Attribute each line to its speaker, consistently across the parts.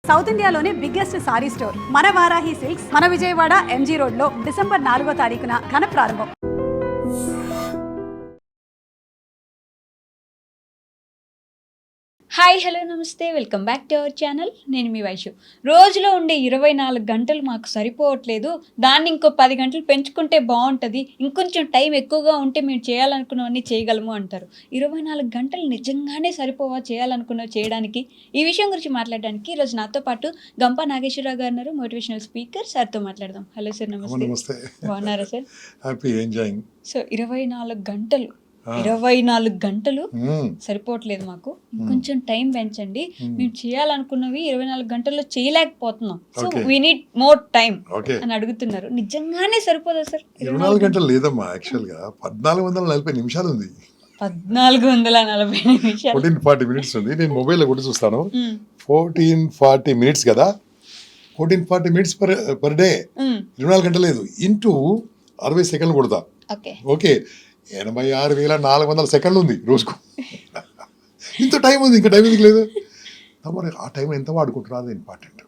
Speaker 1: South ఇండియాలోనే biggest sorry store మన Varahi silks మన విజయవాడ ఎంజీ రోడ్ లో డిసెంబర్ 4వ తారీఖున ఘన ప్రారంభం.
Speaker 2: హాయ్ హలో నమస్తే, welcome back to our channel. నేను మీ వైషు. రోజులో ఉండే 24 గంటలు మాకు సరిపోవట్లేదు, దాన్ని ఇంకో 10 గంటలు పెంచుకుంటే బాగుంటుంది, ఇంకొంచెం టైం ఎక్కువగా ఉంటే మేము చేయాలనుకున్నవన్నీ చేయగలము అంటారు. 24 గంటలు నిజంగానే సరిపోవా చేయాలనుకున్నవి చేయడానికి? ఈ విషయం గురించి మాట్లాడడానికి ఈరోజు నాతో పాటు గంప నాగేశ్వరరావు గారు ఉన్నారు, మోటివేషనల్ స్పీకర్. సార్తో మాట్లాడదాం. హలో సార్, నమస్తే. బాగున్నారా సార్?
Speaker 3: Happy enjoying.
Speaker 2: సో 24 గంటలు సరిపోవట్లేదు మాకు, ఇంకొంచెం టైం పెంచండి, మేము చేయాలనుకున్నవి 24 గంటల్లో చేయలేకపోతున్నాం, so we need more time అని అడుగుతున్నారు. నిజంగానే సరిపోదా సార్?
Speaker 3: 24 గంటలు లేదమ్మా, యాక్చువల్ గా 1440 నిమిషాలు ఉంది.
Speaker 2: 1440 నిమిషాలు,
Speaker 3: 1440 మినిట్స్ ఉంది. నేను మొబైల్ లో కూడా చూస్తాను. 1440 మినిట్స్ కదా, 1440 మినిట్స్ పర్ డే. 24 గంటలు లేదు, ఇంటూ 60 సెకండ్లు కొడతా. ఓకే, 86,400 సెకండ్లు ఉంది రోజుకు. ఇంత టైం ఉంది, ఇంకా టైం ఎందుకు లేదు? మరి ఆ టైం ఎంత వాడుకుంటున్నారు అది ఇంపార్టెంట్.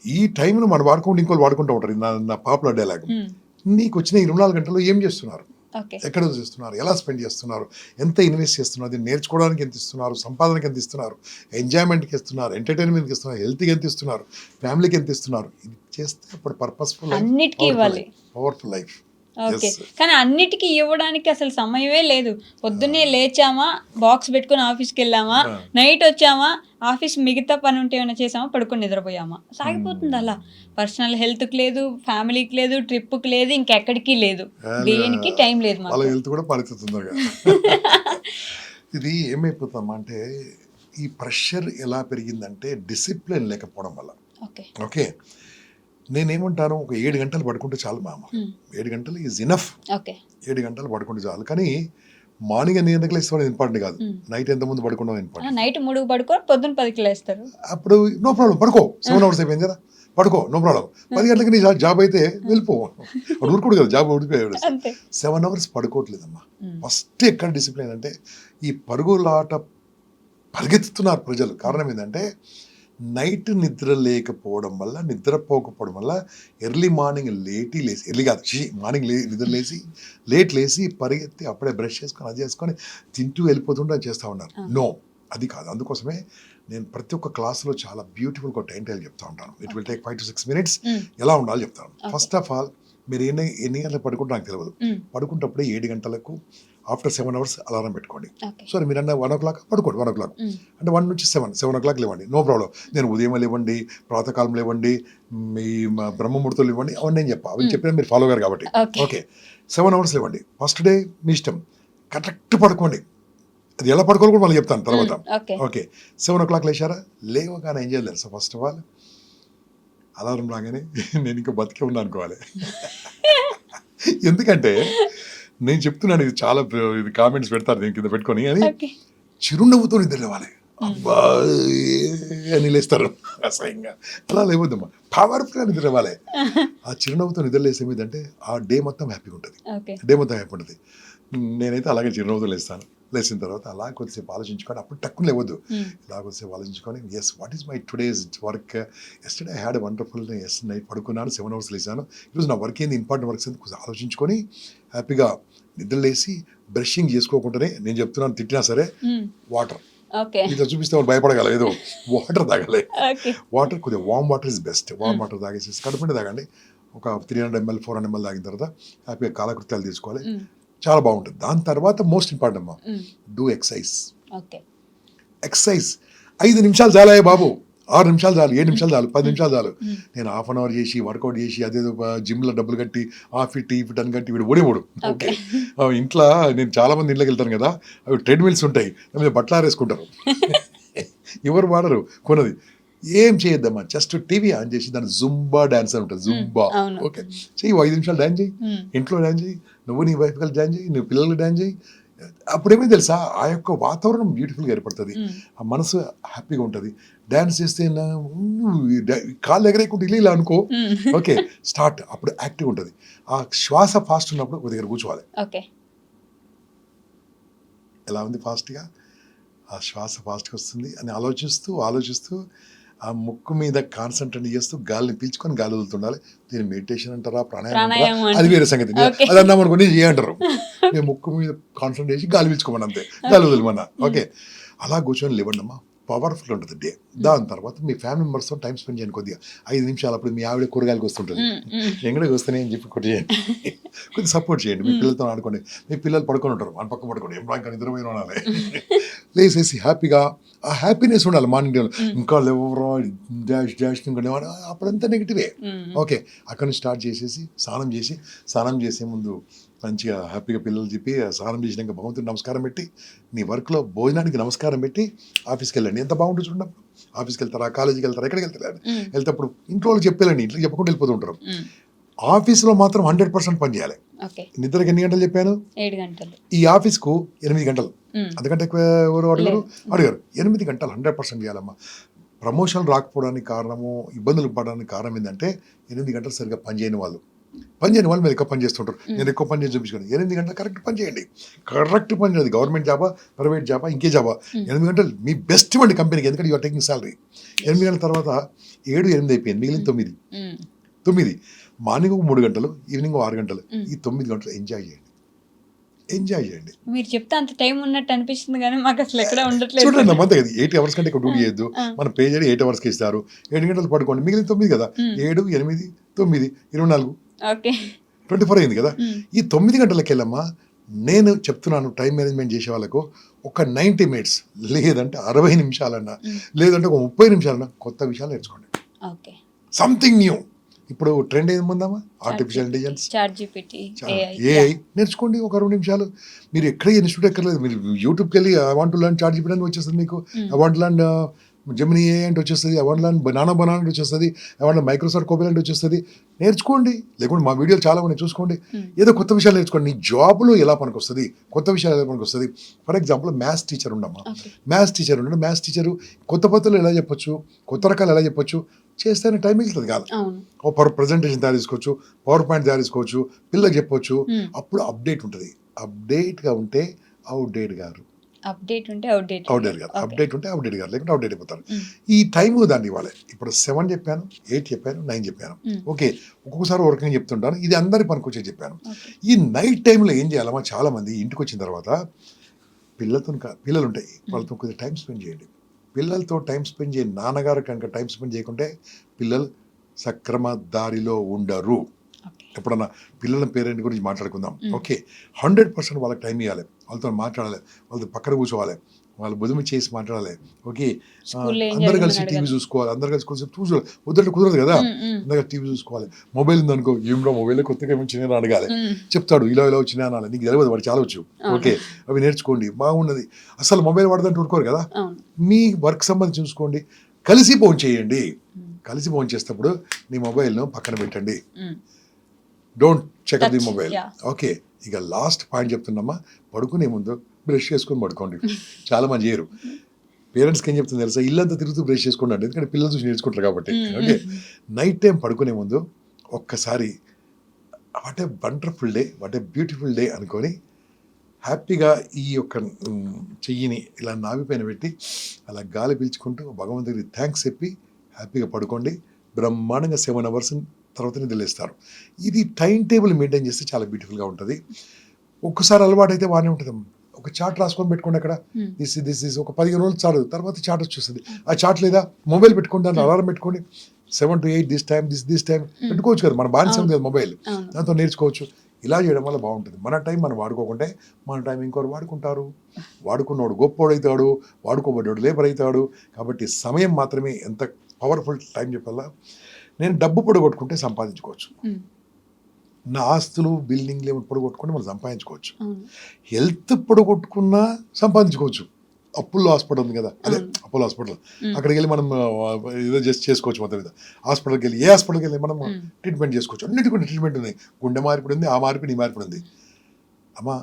Speaker 3: ఈ టైంను మనం వాడుకుంటే ఇంకోళ్ళు వాడుకుంటూ ఉంటారు. నా పాపులర్ డైలాగ్. నీకు వచ్చిన 24 గంటలు ఏం చేస్తున్నారు, ఎక్కడ చేస్తున్నారు, ఎలా స్పెండ్ చేస్తున్నారు, ఎంత ఇన్వెస్ట్ చేస్తున్నారు, దీన్ని నేర్చుకోవడానికి ఎంత ఇస్తున్నారు, సంపాదనకి ఎంత ఇస్తున్నారు, ఎంజాయ్మెంట్కి ఇస్తున్నారు, ఎంటర్టైన్మెంట్కి ఇస్తున్నారు, హెల్త్కి ఎంత ఇస్తున్నారు, ఫ్యామిలీకి ఎంత ఇస్తున్నారు. ఇది చేస్తే అప్పుడు పర్పస్ఫుల్ పవర్ఫుల్ లైఫ్.
Speaker 2: ఓకే, కానీ అన్నిటికీ ఇవ్వడానికి అసలు సమయమే లేదు. పొద్దున్నే లేచామా, బాక్స్ పెట్టుకుని ఆఫీస్కి వెళ్ళామా, నైట్ వచ్చామా, ఆఫీస్ మిగతా పని ఉంటే ఏమైనా చేసామా, పడుకొని నిద్రపోయామా, సాగిపోతుంది అలా. పర్సనల్ హెల్త్కి లేదు, ఫ్యామిలీకి లేదు, ట్రిప్కి లేదు, ఇంకెక్కడికి లేదు, దేనికి టైం లేదు.
Speaker 3: వాళ్ళ హెల్త్ కూడా పరిస్థితుంది. ఇది ఏమైపోతామా అంటే, ఈ ప్రెషర్ ఎలా పెరిగిందంటే డిసిప్లిన్ లేకపోవడం వల్ల. ఓకే, నేనేమంటాను, ఒక 7 గంటలు పడుకుంటే చాలు మామ. 7 గంటలు ఈజ్ ఇనఫ్. 7 గంటలు పడుకుంటే చాలు. కానీ మార్నింగ్ ఎన్ని గంటలకు లేస్తాం ఇంపార్టెంట్ కాదు, నైట్ ఎంత ముందు పడుకోవడం ఇంపార్టెంట్.
Speaker 2: నైట్ 3 పడుకో, పొద్దున్న 10కి లేస్తారు.
Speaker 3: అప్పుడు నో ప్రాబ్లం, పడుకో. 7 అవర్స్ అయిపోయింది కదా, పడుకో, నో ప్రాబ్లం. 10 గంటలకి నీ జాబ్ అయితే వెళ్ళిపో, ఊరుకోడు కదా, జాబ్ ఊడిపోయాడు. 7 అవర్స్ పడుకోవట్లేదమ్మా. ఫస్ట్ ఎక్కడ డిసిప్లిన్ అంటే, ఈ పరుగులాట పరిగెత్తుతున్నారు ప్రజలు. కారణం ఏంటంటే, నైట్ నిద్ర లేకపోవడం వల్ల, నిద్రపోకపోవడం వల్ల ఎర్లీ మార్నింగ్ మార్నింగ్ నిద్ర లేచి లేట్ లేచి పరిగెత్తి అప్పుడే బ్రష్ చేసుకొని అది చేసుకొని తింటూ వెళ్ళిపోతుంటే అది చేస్తూ ఉన్నారు. నో, అది కాదు. అందుకోసమే నేను ప్రతి ఒక్క క్లాస్లో చాలా బ్యూటిఫుల్గా టైం టేబుల్ చెప్తా ఉంటాను. It will take 5 to 6 minutes ఎలా ఉండాలో చెప్తాను. ఫస్ట్ ఆఫ్ ఆల్, మీరు ఎన్ని గంటలకు పడుకుంటే నాకు తెలియదు. పడుకుంటప్పుడే 7 గంటలకు ఆఫ్టర్ 7 hours అలారం పెట్టుకోండి. సో మీరు అన్న 1 o'clock పడుకోండి. 1 o'clock అంటే 1 నుంచి 7 o'clock లేవండి, నో ప్రాబ్లం. నేను ఉదయం లేవండి, ప్రాతకాలం లేవండి, మీ బ్రహ్మముహూర్తులు ఇవ్వండి, అవన్నీ నేను అవి చెప్పినా మీరు ఫాలో గారు కాబట్టి. ఓకే, 7 hours లేవండి. ఫస్ట్ డే మీ ఇష్టం, కరెక్ట్ పడుకోండి. అది ఎలా పడుకోవాలి కూడా మళ్ళీ చెప్తాను తర్వాత. ఓకే, 7 o'clock లేచారా, లేవగానే ఏం చేయాలి తెలుసా? ఫస్ట్ ఆఫ్ ఆల్ అలారం రాగానే నేను ఇంకా బతికే ఉన్నా అనుకోవాలి. ఎందుకంటే నేను చెప్తున్నాను, ఇది చాలా ఇది కామెంట్స్ పెడతారు దీని కింద పెట్టుకొని, అని చిరునవ్వుతో నిద్ర లేవాలి. అబ్బా అని లేస్తారు అసహ్యంగా. అలా లేవద్దమ్మా, పవర్ఫుల్గా నిద్ర లేవాలి. ఆ చిరునవ్వుతో నిద్ర లేసే మీద అంటే ఆ డే మొత్తం హ్యాపీగా ఉంటుంది. నేనైతే అలాగే చిరునవ్వుతో లేస్తాను. లేచిన తర్వాత అలా కొద్దిసేపు ఆలోచించుకొని, అప్పుడు టక్కున లేవద్దు, ఇలా కొద్దిసేపు ఆలోచించుకొని, yes what is my today's work, yesterday I had a wonderful day, yes night పడుకున్నాను, 7 hours లేసాను, ఈరోజు నా వర్క్ ఏంది, ఇంపార్టెంట్ వర్క్స్ ఏంది, కొంచెం ఆలోచించుకొని హ్యాపీగా నిద్ర లేసి బ్రషింగ్ చేసుకోకుండానే, నేను చెప్తున్నాను తిట్టినా సరే, వాటర్ ఇట్లా చూపిస్తే వాళ్ళు భయపడగల, ఏదో వాటర్ తాగాలి. వాటర్ కొద్దిగా warm water is best. Warm water తాగేసి కడుపుంటే తాగండి. ఒక 300 ml 400 ml తాగిన తర్వాత హ్యాపీగా కాలకృత్యాలు తీసుకోవాలి, చాలా బాగుంటుంది. దాని తర్వాత మోస్ట్ ఇంపార్టెంట్ అమ్మా, డూ ఎక్సర్సైజ్. 5 నిమిషాలు చాలా బాబు, 6 నిమిషాలు చాలు, 7 నిమిషాలు చాలు, 10 నిమిషాలు చాలు. నేను ½ an hour చేసి వర్కౌట్ చేసి అదేదో జిమ్లో డబ్బులు కట్టి ఆ ఫిట్ ఈ ఫిట్ అని కట్టి వీడు ఓడిపోడు. ఓకే, ఇంట్లో నేను చాలా మంది ఇంట్లోకి వెళ్తాను కదా, అవి ట్రెడ్మిల్స్ ఉంటాయి, బట్టలు ఆరేసుకుంటారు, ఎవరు వాడరు కొన్నది. ఏం చేయొద్దమ్మా, జస్ట్ టీవీ ఆన్ చేసి దాని జుంబా డాన్స్ అని ఉంటుంది, జుంబా. ఓకే, చెయ్యి, 5 నిమిషాలు డాన్స్ చేయి, ఇంట్లో డాన్స్ చేయి, నువ్వు నీ వైఫ్ కలిసి డాన్స్ చేయి, నువ్వు పిల్లలు డాన్స్ చేయి. అప్పుడేమీ తెలుసా, ఆ యొక్క వాతావరణం బ్యూటిఫుల్గా ఏర్పడుతుంది, ఆ మనసు హ్యాపీగా ఉంటుంది. డాన్స్ చేస్తే కాళ్ళు ఎగరేకుంటే ఇలా అనుకో, ఓకే స్టార్ట్, అప్పుడు యాక్టివ్ ఉంటుంది. ఆ శ్వాస ఫాస్ట్ ఉన్నప్పుడు ఒక దగ్గర కూర్చోవాలి. ఎలా ఉంది ఫాస్ట్గా, ఆ శ్వాస ఫాస్ట్గా వస్తుంది అని ఆలోచిస్తూ ఆ ముక్కు మీద కాన్సన్ట్రేట్ చేస్తూ గాలిని పీల్చుకొని గాలి వదులుతుండాలి. దీన్ని మెడిటేషన్ అంటారా, ప్రాణాయామం
Speaker 2: ప్రాణాయామం
Speaker 3: అంటారా, అది వేరే సంగతి.
Speaker 2: Okay.
Speaker 3: అది అన్నాం అనుకోండి ఏమంటారు, మేము ముక్కు మీద కాన్సన్ట్రేట్ చేసి గాలి పీల్చుకోమని అంతే, గాలి వదలమన్నా. ఓకే, అలా కూర్చొని లేవండి అమ్మా, పవర్ఫుల్ ఉంటుంది డే. దాని తర్వాత మీ ఫ్యామిలీ మెంబర్స్తో టైం స్పెండ్ చేయండి కొద్దిగా 5 నిమిషాలు. అప్పుడు మీ ఆవిడ కూరగాయలకు వస్తుంటుంది, ఎంగడికి వస్తున్నాయి అని చెప్పి కొట్టేయండి, కొద్దిగా సపోర్ట్ చేయండి. మీ పిల్లలతో ఆడుకోండి. మీ పిల్లలు పడుకొని ఉంటారు, మన పక్క పడుకోండి, ఏం ఇంకా నిద్రపోయిన ఉండాలి. లేసేసి హ్యాపీగా, ఆ హ్యాపీనెస్ ఉండాలి మార్నింగ్ డేలో. ఇంకా ఎవరో డాష్ డాష్ ఇంకా అప్పుడంతా నెగిటివే. ఓకే, అక్కడ నుంచి స్టార్ట్ చేసేసి స్నానం చేసే ముందు మంచిగా హ్యాపీగా పిల్లలు చెప్పి స్నానం చేసినాక భగవంతుడికి నమస్కారం పెట్టి, నీ వర్క్లో భోజనానికి నమస్కారం పెట్టి ఆఫీస్కి వెళ్ళండి. ఎంత బాగుంటుంది చూడండి. ఆఫీస్కి వెళ్తారా, కాలేజీకి వెళ్తారా, ఎక్కడికి వెళ్తారా, వెళ్తేప్పుడు ఇంట్లో వాళ్ళకి చెప్పేళ్ళండి, ఇంట్లో చెప్పకుండా వెళ్ళిపోతూ ఉంటారు. ఆఫీస్లో మాత్రం 100% పని చేయాలి. నిద్రకి ఎన్ని గంటలు చెప్పాను?
Speaker 2: 7 గంటలు.
Speaker 3: ఈ ఆఫీస్కు 8 గంటలు, అంతకంటే ఎక్కువ ఎవరు అడిగారు? 8 గంటలు 100% చేయాలమ్మా. ప్రమోషన్ రాకపోవడానికి కారణము, ఇబ్బందులు పడడానికి కారణం ఏంటంటే 8 గంటలు సరిగ్గా పనిచేయని వాళ్ళు మీరు ఎక్కువ పని చేస్తుంటారు. నేను ఎక్కువ పని చేసి చూపించుకోండి. 8 గంటలు కరెక్ట్ పని చేయండి. కరెక్ట్ పని చేయాలి. గవర్నమెంట్ జాబా, ప్రైవేట్ జాబా, ఇంకే జాబా, 8 గంటలు మీ బెస్ట్ ఇవ్వండి కంపెనీకి. ఎందుకంటే యూఆర్ టేకింగ్ సాలరీ. 8 గంటల తర్వాత 7, 8 అయిపోయింది, మిగిలిన 9. మార్నింగ్ 3 గంటలు, ఈవినింగ్ 6 గంటలు. ఈ 9 గంటలు ఎంజాయ్ చేయండి.
Speaker 2: మీరు చెప్తే అంత టైం ఉన్నట్టు అనిపిస్తుంది కానీ మాకు అసలు ఎక్కడ ఉండట్లేదు.
Speaker 3: చూడండి అంతే కదా, 8 అవర్స్ కంటే ఎక్కువ డ్యూటీ చేయొద్దు. మన పే చేయడం 8 అవర్స్కి ఇస్తారు. 7 గంటలు పడుకోండి, మిగిలిన 9 కదా. 7, 8, 9, 24, 24 అయింది కదా. ఈ 9 గంటలకి వెళ్ళమ్మా. నేను చెప్తున్నాను, టైం మేనేజ్మెంట్ చేసే వాళ్ళకు ఒక 90 minutes లేదంటే 60 నిమిషాలన్నా, లేదంటే ఒక 30 నిమిషాలన్నా కొత్త విషయాలు నేర్చుకోండి. Something new. ఇప్పుడు ట్రెండ్ ఏముందమ్మా? ఆర్టిఫిషియల్ ఇంటెలిజెన్స్, ఏఐ నేర్చుకోండి. ఒక 2 నిమిషాలు. మీరు ఎక్కడ ఇన్స్టిట్యూట్ ఎక్కర్లేదు, మీరు యూట్యూబ్కి వెళ్ళి I want to learn ChatGPT అని వచ్చేస్తుంది మీకు. I want to learn Gemini ఏ అంటే వచ్చేస్తుంది. ఐ వాంట్ లర్న్ బనానా అంటే వచ్చేస్తుంది. ఐ వాంట్ మైక్రోసాఫ్ట్ కోపిల్ అంటే వచ్చేస్తుంది. నేర్చుకోండి. లేకుంటే మా వీడియోలు చాలా ఉన్నాయి, చూసుకోండి. ఏదో కొత్త విషయాలు నేర్చుకోండి. నీ జాబ్లో ఎలా పనికి వస్తుంది, కొత్త విషయాలు ఎలా పనికి వస్తుంది. ఫర్ ఎగ్జాంపుల్ మ్యాథ్స్ టీచర్ ఉండమ్మా. మ్యాథ్స్ టీచరు కొత్త పద్ధతులు ఎలా చెప్పొచ్చు, కొత్త రకాలు ఎలా చెప్పొచ్చు చేస్తేనే టైం మిగులుతుంది కాదు. ఓ ప్రజెంటేషన్ తయారు చేసుకోవచ్చు, పవర్ పాయింట్ తయారు చేసుకోవచ్చు, పిల్లలకు చెప్పొచ్చు. అప్పుడు అప్డేట్ ఉంటుంది. అప్డేట్గా ఉంటే అవుట్డేట్ గారు, అప్డేట్ ఉంటే అవుట్డేట్ గారు, లేకుంటే అవుట్డేట్ అయిపోతారు. ఈ టైం దాన్ని ఇవ్వాలి. ఇప్పుడు 7 చెప్పాను, 8 చెప్పాను, 9 చెప్పాను. ఓకే, ఒక్కొక్కసారి వర్కింగ్ చెప్తుంటాను. ఇది అందరి పనికొచ్చే చెప్పాను. ఈ నైట్ టైంలో ఏం చేయాలమ్మా, చాలా మంది ఇంటికి వచ్చిన తర్వాత పిల్లలు ఉంటాయి, వాళ్ళతో కొద్దిగా టైం స్పెండ్ చేయండి. పిల్లలతో టైం స్పెండ్ చేయండి. నాన్నగారు కనుక టైం స్పెండ్ చేయకుంటే పిల్లలు సక్రమ దారిలో ఉండరు. ఎప్పుడన్నా పిల్లల పేరెంట్ గురించి మాట్లాడుకుందాం. ఓకే, 100% వాళ్ళకి టైం ఇవ్వాలి, వాళ్ళతో మాట్లాడాలి, వాళ్ళతో పక్కన కూర్చోవాలి, వాళ్ళు బుధమి చేసి మాట్లాడాలి. ఓకే, అందరు కలిసి టీవీ చూసుకోవాలి, అందరు కలిసి కొంచెం చూసుకోవాలి. వద్దంటే కుదరదు కదా, అందరు టీవీ చూసుకోవాలి. మొబైల్ ఉందనుకో, ఏమిటో మొబైల్ కొత్తగా వచ్చినా అడగాలి, చెప్తాడు ఇలా వచ్చినా అనాలి. నీకు తెలియదు, వాడు చాలా వచ్చు. ఓకే, అవి నేర్చుకోండి, బాగున్నది. అసలు మొబైల్ వాడదంటే ఊరుకోరు కదా. మీ వర్క్ సంబంధించి చూసుకోండి. కలిసి ఫోన్ చేయండి. కలిసి ఫోన్ చేసేటప్పుడు నీ మొబైల్ను పక్కన పెట్టండి. Don't check the mobile. Okay, ఇక లాస్ట్ పాయింట్ చెప్తున్నామా, పడుకునే ముందు బ్రష్ చేసుకొని పడుకోండి. చాలా మంది చేయరు. పేరెంట్స్కి ఏం చెప్తుంది తెలుసా, ఇల్లంతా తిరుగుతూ బ్రష్ చేసుకోండి అంటే, ఎందుకంటే పిల్లలు చూసి నేర్చుకుంటారు కాబట్టి. ఓకే, నైట్ టైం పడుకునే ముందు ఒక్కసారి what a wonderful day, what a beautiful day అనుకొని హ్యాపీగా ఈ యొక్క చెయ్యిని ఇలా నావిపైన పెట్టి అలా గాలి పీల్చుకుంటూ భగవంతుడికి థ్యాంక్స్ చెప్పి హ్యాపీగా పడుకోండి. బ్రహ్మాండంగా 7 hours తర్వాత నిద్రలేస్తారు. ఇది టైం టేబుల్ మెయింటైన్ చేస్తే చాలా బ్యూటిఫుల్గా ఉంటుంది. ఒక్కసారి అలవాటు అయితే బాగానే ఉంటుంది. ఒక చార్ట్ రాసుకొని పెట్టుకోండి. అక్కడ దిస్ ఇస్ ఒక 15 రోజులు చాలు, తర్వాత చార్ట్ వచ్చేస్తుంది. ఆ చార్ట్ లేదా మొబైల్ పెట్టుకోండి, దాంట్లో అలారం పెట్టుకోండి. 7 to 8 దిస్ టైం పెట్టుకోవచ్చు కదా. మన బానిస ఉంది కదా మొబైల్, దాంతో నేర్చుకోవచ్చు. ఇలా చేయడం వల్ల బాగుంటుంది. మన టైం మనం వాడుకోకుంటే మన టైం ఇంకోరు వాడుకుంటారు. వాడుకున్నవాడు గొప్పోడు అవుతాడు, వాడుకోబడ్డాడు లేబర్ అవుతాడు. కాబట్టి సమయం మాత్రమే ఎంత పవర్ఫుల్ టైం చెప్పాలా. నేను డబ్బు పొడగొట్టుకుంటే సంపాదించుకోవచ్చు. నా ఆస్తులు బిల్డింగ్లు ఏమి పొడగొట్టుకుంటే మనం సంపాదించుకోవచ్చు. హెల్త్ పొడగొట్టుకున్నా సంపాదించుకోవచ్చు. అప్పుల్లో హాస్పిటల్ ఉంది కదా, అదే అపోలో హాస్పిటల్. అక్కడికి వెళ్ళి మనం ఏదో జస్ట్ చేసుకోవచ్చు. మొత్తం మీద హాస్పిటల్కి వెళ్ళి, ఏ హాస్పిటల్కి వెళ్ళి మనం ట్రీట్మెంట్ చేసుకోవచ్చు. అన్నిటికీ ట్రీట్మెంట్ ఉంది. గుండె మార్పిడి ఉంది, ఆ మార్పిడి, ఈ మార్పిడి ఉంది. అమ్మా,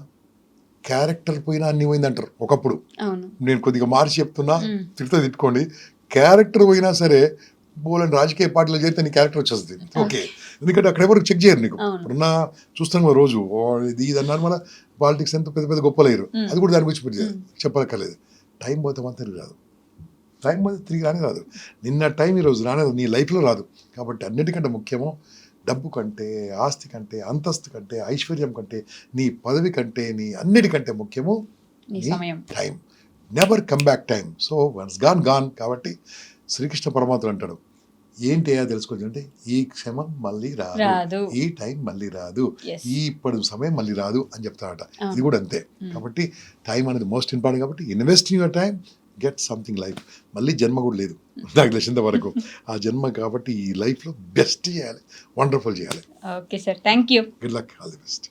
Speaker 3: క్యారెక్టర్ పోయినా అన్ని పోయింది అంటారు ఒకప్పుడు. నేను కొద్దిగా మార్చి చెప్తున్నా, తిట్టుకోండి. క్యారెక్టర్ పోయినా సరే బోలని రాజకీయ పార్టీలో చేరితే నీ క్యారెక్టర్ వచ్చేస్తుంది. ఓకే, ఎందుకంటే అక్కడ ఎవరు చెక్ చేయరు నీకు. ఇప్పుడున్న చూస్తాం రోజు ఇది అన్నారు, మన పాలిటిక్స్ ఎంత పెద్ద పెద్ద గొప్పలేరు. అది కూడా దాని గురించి చెప్పక్కర్లేదు. టైం పోతే మాత్రం రాదు. టైం అది తిరిగి రాని రాదు. నిన్న టైం ఈరోజు రానేది, నీ లైఫ్లో రాదు. కాబట్టి అన్నిటికంటే ముఖ్యము డబ్బు కంటే, ఆస్తి కంటే, అంతస్తు కంటే, ఐశ్వర్యం కంటే, నీ పదవి కంటే, నీ అన్నిటికంటే ముఖ్యము
Speaker 2: నీ సమయం.
Speaker 3: Time. Never come back time. So once gone gone. కాబట్టి శ్రీకృష్ణ పరమాత్ముడు అంటాడు, ఏంటి అయ్యా తెలుసుకోవచ్చు అంటే, ఈ క్షమం మళ్ళీ
Speaker 2: రాదు.
Speaker 3: రాదు, ఈ టైం మళ్ళీ రాదు,
Speaker 2: Yes.
Speaker 3: ఈ ఇప్పుడు సమయం మళ్ళీ రాదు అని చెప్తాడట.
Speaker 2: అవును.
Speaker 3: ఇది కూడా అంతే. కాబట్టి టైం అనేది మోస్ట్ ఇంపార్టెంట్. కాబట్టి invest in your time, get something life. మళ్ళీ జన్మ కూడా లేదు నాకు తెలిసినంత వరకు. ఆ జన్మ కాబట్టి ఈ లైఫ్లో బెస్ట్ చేయాలి, వండర్ఫుల్ చేయాలి.
Speaker 2: Okay sir, thank you.
Speaker 3: Good luck, all the best.